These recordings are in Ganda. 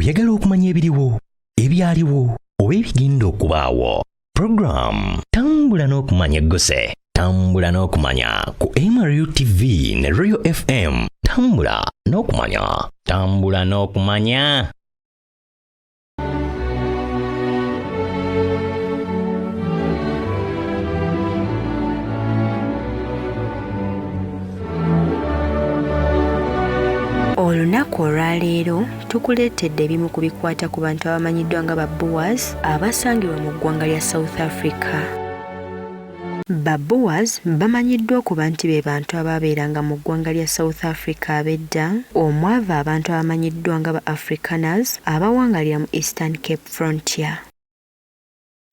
Oyagala okumanya ebiriwo, ebyaliwo, oba ebigenda okubaawo. Program Tambula n'okumanya eggose. Tambula n'okumanya ku MRU TV ne Royal FM. Tambula n'okumanya. Tambula n'okumanya. Olunaku olwaleero tukuleetedde ebimu ku bikwata ku bantu abamanyiddwa nga ba Boers abasangibwa mu ggwanga lya South Africa. Ba Boers bamanyiddwa okuba nti be bantu abaabeeranga mu ggwanga lya South Africa ab'edda, omwava abantu abamanyiddwa nga ba Afrikaners abawangalira mu Eastern Cape Frontier.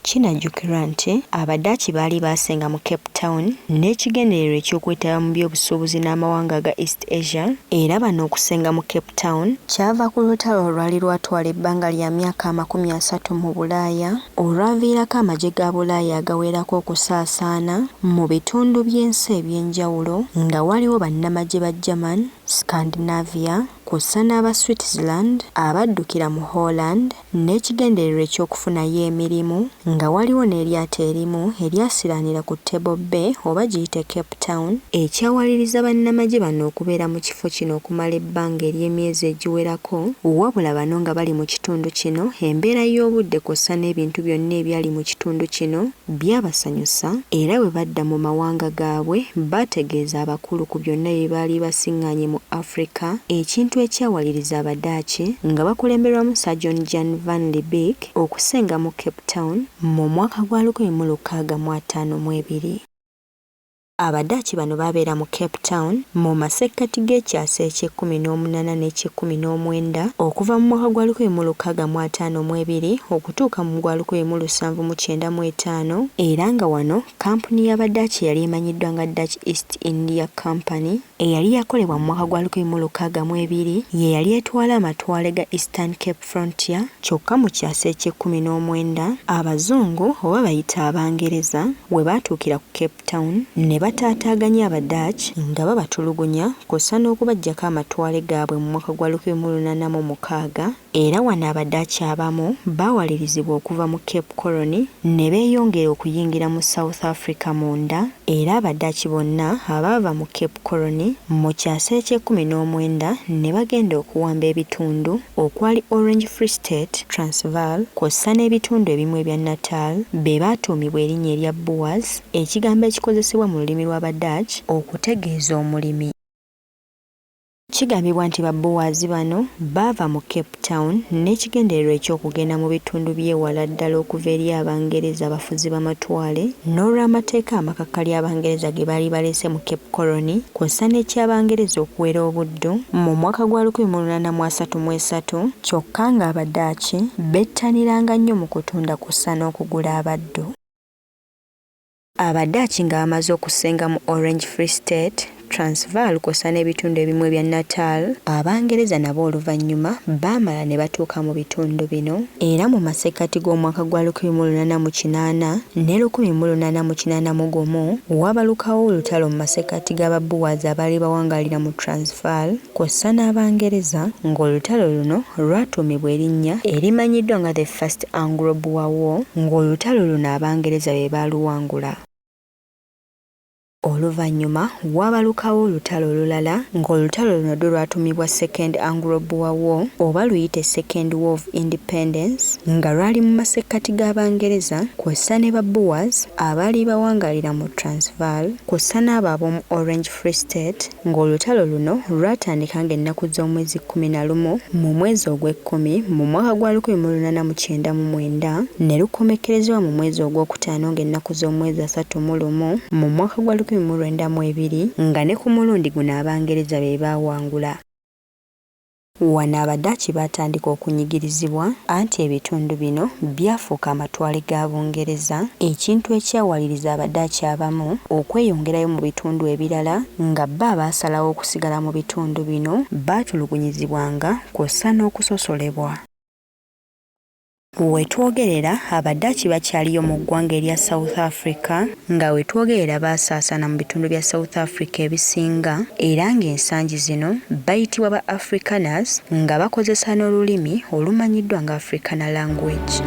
Kinajjukirwa nti Abadaachi baali baasenga mu Cape Town n'ekigendererwa eky'okwetaba mu by'obusuubuzi n'amawanga ga East Asia, era bano okusenga mu Cape Town kyava ku lutalo olwali lwatwala ebbanga lya myaka 30 mu Bulaaya olwaviirako amagye ga Bulaaya agawerako okusaasaana mu bitundu by'ensi eby'enjawulo, nga waliwo bannamagye ba German, Scandinavia kw'ossa n'aba Switzerland abaddukira mu Holland, n'ekigendererwa eky'okufunayo emirimu, nga waliwo n'eryato erimu eryasiraanira ku Table Bay oba giyite Cape Town, ekyawaliriza bannamagye bano okubeera mu kifo kino okumala ebbanga ery'emyezi egiwerako, wabula bano nga bali mu kitundu kino embeera y'obudde kw'ossa n'ebintu byonna ebyali mu kitundu kino byabasanyusa, era bwe badda mu mawanga gaabwe bategeeza abakulu ku byonna bye baali basiŋŋaanye mu Africa, ekintu ekyawaliriza Abadaachi nga bakulemberwamu Sir John Jan van Riebeeck okusenga mu Cape Town mu mwaka gwa 1652. Abadaachi bano baabeera mu Cape Town mu masekkati g'ekyasa eky'e18 n'eky'e19 okuva mu mwaka gwa 1652 okutuuka mu gwa 1795, era nga wano kampuni y'Abadaachi yali emanyiddwa nga Dutch East India Company eyali yakolebwa mu mwaka gwa 1602 ye yali etwala amatwale ga Eastern Cape Frontier, kyokka mu kyasa eky'e19 Abazungu oba bayita Abangereza we baatuukira ku Cape Town ne bataataaganya Abadaachi nga babatulugunya kw'ossa n'okubaggyako amatwale gaabwe mu mwaka gwa 1806, era wano Abadaachi abamu baawalirizibwa okuva mu Cape Colony ne beeyongera okuyingira mu South Africa munda, era Abadaachi bonna abaava mu Cape Colony mu kyasa eky'e19 ne bagenda okuwamba ebitundu okwali Orange Free State, Transvaal kw'ossa n'ebitundu ebimu ebya Natal be baatuumibwa erinnya erya Boers, ekigambo ekikozesebwa mu lulimi lw'Abadaachi okutegeeza omulimi. Kigambibwa nti ba Boers bano baava mu Cape Town n'ekigendererwa eky'okugenda mu bitundu by'ewala ddala okuva eri Abangereza abafuzi b'amatwale n'olw'amateeka amakakali Abangereza ge baali baleese mu Cape Colony, kw'ossa n'eky'Abangereza okuwera obuddu mu mwaka gwa 1833, kyokka nga Abadaachi bettaniranga nnyo mu kutunda kw'ossa n'okugula abaddu. Abadaachi nga bamaze okusenga mu Orange Free State, Transvaal kw'ossa n'ebitundu ebimu ebya Natal, Abangereza nabo oluvannyuma baamala ne batuuka mu bitundu bino, era mu masekkati g'omwaka gwa 1880 ne 1881 wabalukawo olutalo mu masekkati g'aba Boers abaali bawangalira mu Transvaal kw'ossa n'Abangereza, ng'olutalo luno lwatuumibwa erinnya erimanyiddwa nga The First Anglo-Boer War, ng'olutalo luno Abangereza be baaluwangula. Oluvannyuma wabalukawo olutalo olulala, ng'olutalo luno lwatuumibwa Second Anglo-Boer War oba luyite Second War of Independence, nga lwali mu masekkati g'Abangereza kw'ossa ne ba Boers abaali bawangalira mu Transvaal kw'ossa n'abo ab'omu Orange Free State, ng'olutalo luno lwatandika ng'ennaku z'omwezi 11 mu mwezi ogw'Ekkumi mu mwaka gwa 1899 ne lukomekkerezebwa mu mwezi ogwokutaano ng'ennaku z'omwezi 31 mu mwaka gwa 1902, nga ne ku mulundi guno Abangereza be baawangula. Wano Abadaachi baatandika okunyigirizibwa anti ebitundu bino byafuuka amatwale ga Bungereza, ekintu ekyawaliriza Abadaachi abamu okweyongerayo mu bitundu ebirala, nga bo abaasalawo okusigala mu bitundu bino baatulugunyizibwanga kw'ossa n'okusosolebwa. Wetwogerera Abaddaaki bakyaliyo mu ggwanga erya South Africa nga wetwogerera baasaasana mu bitundu bya South Africa ebisinga era ng'ensangi zino bayitibwa ba Afrikaners nga bakozesa n'olulimi olumanyiddwa nga Afrikaner language.